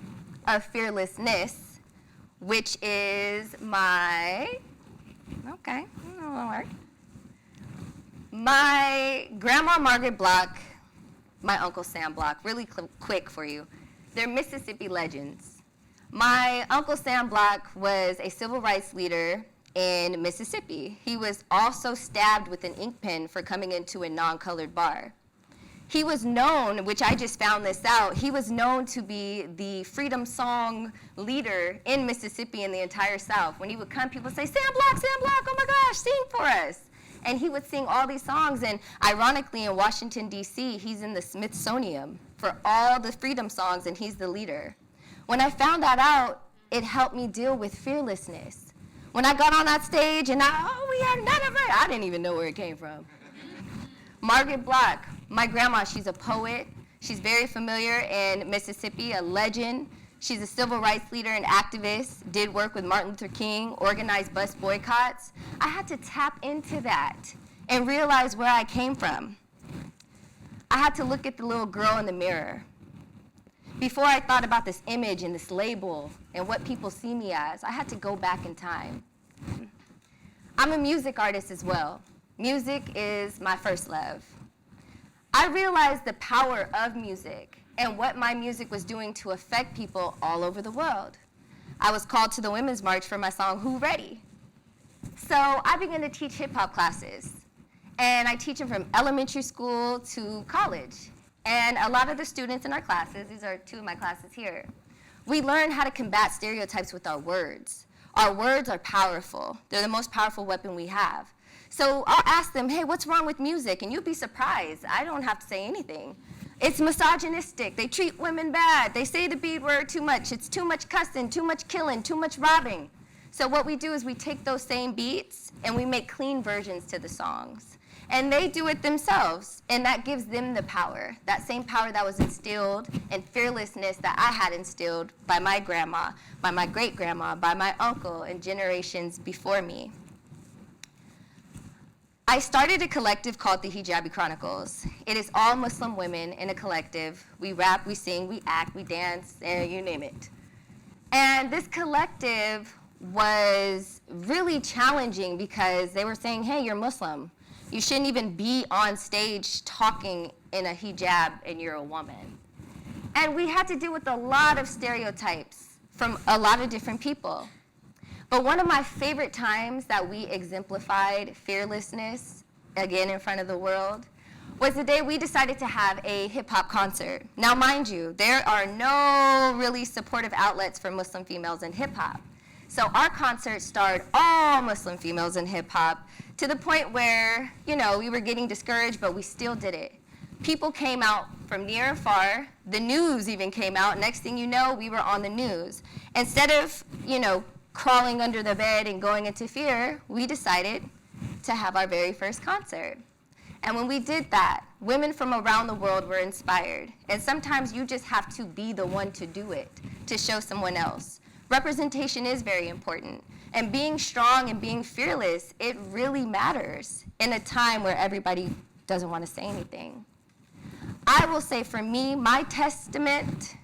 of fearlessness, which is my grandma Margaret Block, my Uncle Sam Block, really quick for you. They're Mississippi legends. My Uncle Sam Block was a civil rights leader in Mississippi. He was also stabbed with an ink pen for coming into a non-colored bar. He was known, which I just found this out, he was known to be the freedom song leader in Mississippi and the entire South. When he would come, people would say, Sam Block, oh my gosh, sing for us. And he would sing all these songs, and ironically in Washington, D.C., he's in the Smithsonian for all the freedom songs, and he's the leader. When I found that out, it helped me deal with fearlessness. When I got on that stage and we are not afraid, I didn't even know where it came from. Margaret Block, my grandma, she's a poet. She's very familiar in Mississippi, a legend. She's a civil rights leader and activist, did work with Martin Luther King, organized bus boycotts. I had to tap into that and realize where I came from. I had to look at the little girl in the mirror. Before I thought about this image and this label and what people see me as, I had to go back in time. I'm a music artist as well. Music is my first love. I realized the power of music and what my music was doing to affect people all over the world. I was called to the Women's March for my song, Who Ready? So I began to teach hip hop classes. And I teach them from elementary school to college. And a lot of the students in our classes, these are two of my classes here, we learn how to combat stereotypes with our words. Our words are powerful. They're the most powerful weapon we have. So I'll ask them, hey, what's wrong with music? And you'll be surprised. I don't have to say anything. It's misogynistic. They treat women bad. They say the B word too much. It's too much cussing, too much killing, too much robbing. So what we do is we take those same beats and we make clean versions to the songs. And they do it themselves, and that gives them the power, that same power that was instilled and fearlessness that I had instilled by my grandma, by my great-grandma, by my uncle, and generations before me. I started a collective called the Hijabi Chronicles. It is all Muslim women in a collective. We rap, we sing, we act, we dance, and you name it. And this collective was really challenging because they were saying, hey, you're Muslim. You shouldn't even be on stage talking in a hijab and you're a woman. And we had to deal with a lot of stereotypes from a lot of different people. But one of my favorite times that we exemplified fearlessness, again in front of the world, was the day we decided to have a hip hop concert. Now mind you, there are no really supportive outlets for Muslim females in hip hop. So our concert starred all Muslim females in hip hop to the point where, you know, we were getting discouraged, but we still did it. People came out from near and far. The news even came out. Next thing you know, we were on the news. Instead of, you know, crawling under the bed and going into fear, we decided to have our very first concert. And when we did that, women from around the world were inspired. And sometimes you just have to be the one to do it, to show someone else. Representation is very important. And being strong and being fearless, it really matters in a time where everybody doesn't want to say anything. I will say for me, my testament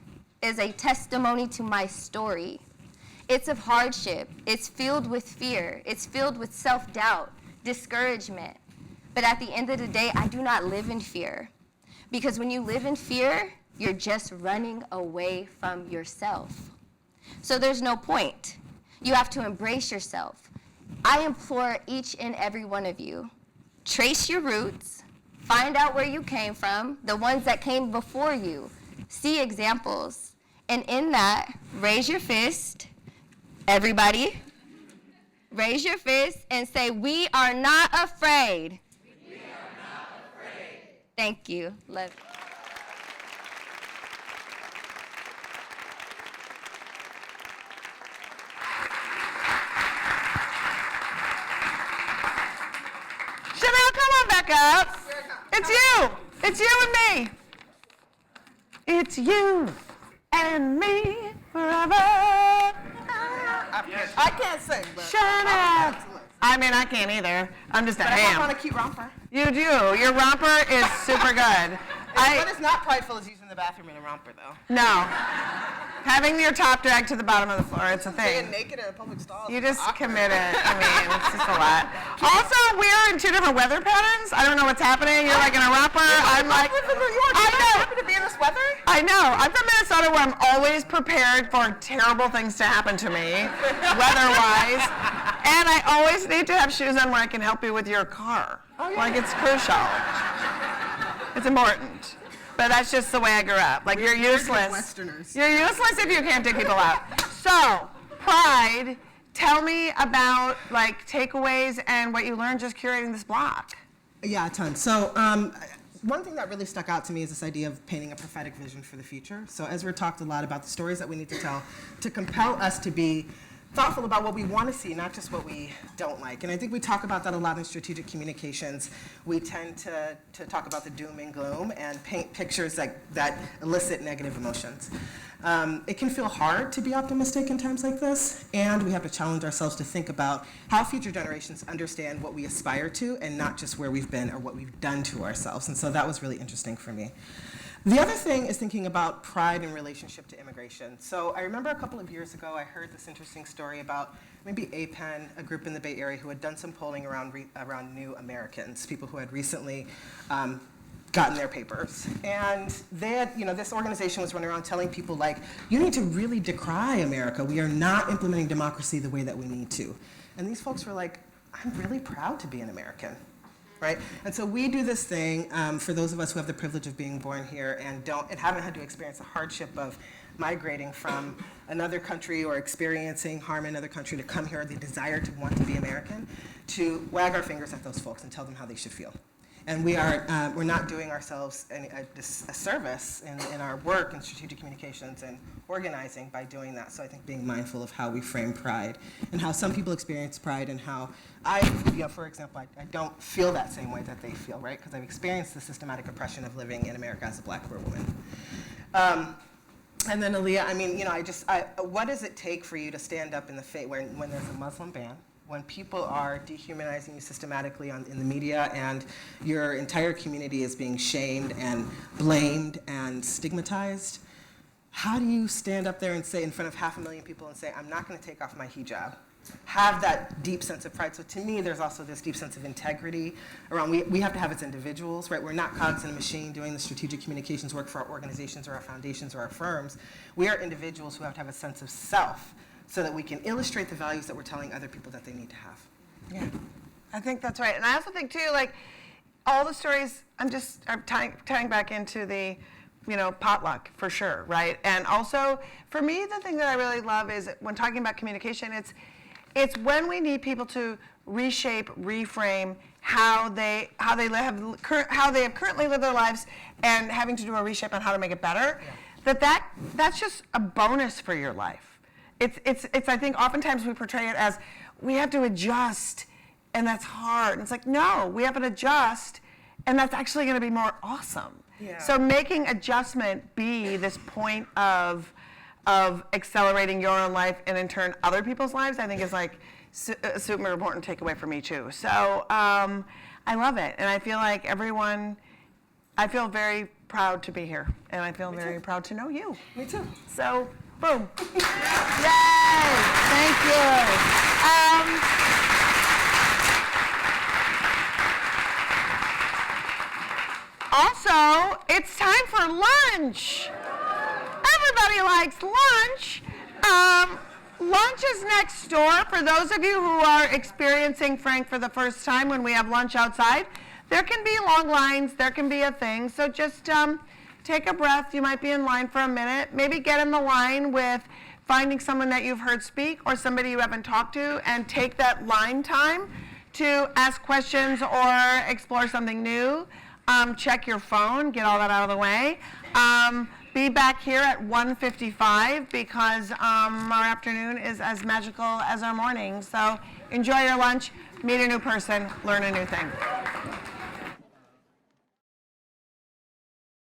is a testimony to my story. It's of hardship. It's filled with fear. It's filled with self-doubt, discouragement. But at the end of the day, I do not live in fear. Because when you live in fear, you're just running away from yourself. So there's no point. You have to embrace yourself. I implore each and every one of you, trace your roots, find out where you came from, the ones that came before you, see examples, and in that, raise your fist, everybody, raise your fist and say, we are not afraid. We are not afraid. Thank you. Love you. Chanel, come on back up. It's you. It's you and me. It's you and me forever. I can't sing, but Chanel. I mean, I can't either. I'm just a but I ham. have on a cute romper. You do. Your romper is super good. What is not prideful is using the bathroom in a romper, though. No. Having your top dragged to the bottom of the floor, it's a thing. Being naked in a public stall. You just commit it. I mean, it's just a lot. Also, we're in two different weather patterns. I don't know what's happening. You're like in a romper. I'm like, from New York. I know. Happy to be in this weather. I know. I'm from Minnesota where I'm always prepared for terrible things to happen to me, weather-wise. And I always need to have shoes on where I can help you with your car. Oh, yeah. Like, it's crucial. It's important. But that's just the way I grew up. Like, you're useless. Westerners. You're useless if you can't dig people out. So, Pride, tell me about, like, takeaways and what you learned just curating this block. Yeah, a ton. So, one thing that really stuck out to me is this idea of painting a prophetic vision for the future. So Ezra talked a lot about the stories that we need to tell to compel us to be thoughtful about what we want to see, not just what we don't like. And I think we talk about that a lot in strategic communications. We tend to talk about the doom and gloom and paint pictures that elicit negative emotions. It can feel hard to be optimistic in times like this, and we have to challenge ourselves to think about how future generations understand what we aspire to and not just where we've been or what we've done to ourselves. And so that was really interesting for me. The other thing is thinking about pride in relationship to immigration. So I remember a couple of years ago, I heard this interesting story about maybe APEN, a group in the Bay Area, who had done some polling around new Americans, people who had recently gotten their papers. And they had, this organization was running around telling people, like, you need to really decry America. We are not implementing democracy the way that we need to. And these folks were like, I'm really proud to be an American. Right? And so we do this thing for those of us who have the privilege of being born here and haven't had to experience the hardship of migrating from another country or experiencing harm in another country to come here, the desire to want to be American, to wag our fingers at those folks and tell them how they should feel. And we're not doing ourselves a service in our work in strategic communications and organizing by doing that. So I think being mindful of how we frame pride and how some people experience pride and how for example, I don't feel that same way that they feel, right? Because I've experienced the systematic oppression of living in America as a Black queer woman. And then Aaliyah, what does it take for you to stand up in the face when there's a Muslim ban? When people are dehumanizing you systematically in the media and your entire community is being shamed and blamed and stigmatized, how do you stand up there and say in front of 500,000 people and say, I'm not going to take off my hijab? Have that deep sense of pride. So to me, there's also this deep sense of integrity around, we have to have as individuals, right? We're not cogs in a machine doing the strategic communications work for our organizations or our foundations or our firms. We are individuals who have to have a sense of self, so that we can illustrate the values that we're telling other people that they need to have. Yeah, I think that's right. And I also think, too, like, all the stories, I'm tying back into the, potluck, for sure, right? And also, for me, the thing that I really love is when talking about communication, it's when we need people to reshape, reframe how they have currently lived their lives and having to do a reshape on how to make it better, that's just a bonus for your life. It's I think oftentimes we portray it as we have to adjust and that's hard. And it's like, no, we have to adjust and that's actually going to be more awesome. Yeah. So making adjustment be this point of accelerating your own life and in turn other people's lives, I think is like a super important takeaway for me too. So I love it. And I feel like I feel very proud to be here. And I feel very proud to know you. Me too. So boom. Yay! Thank you. Also, it's time for lunch. Everybody likes lunch. Lunch is next door. For those of you who are experiencing Frank for the first time when we have lunch outside, there can be long lines, there can be a thing. So just take a breath. You might be in line for a minute. Maybe get in the line with finding someone that you've heard speak or somebody you haven't talked to and take that line time to ask questions or explore something new. Check your phone, get all that out of the way. Be back here at 1:55 because our afternoon is as magical as our morning. So enjoy your lunch, meet a new person, learn a new thing.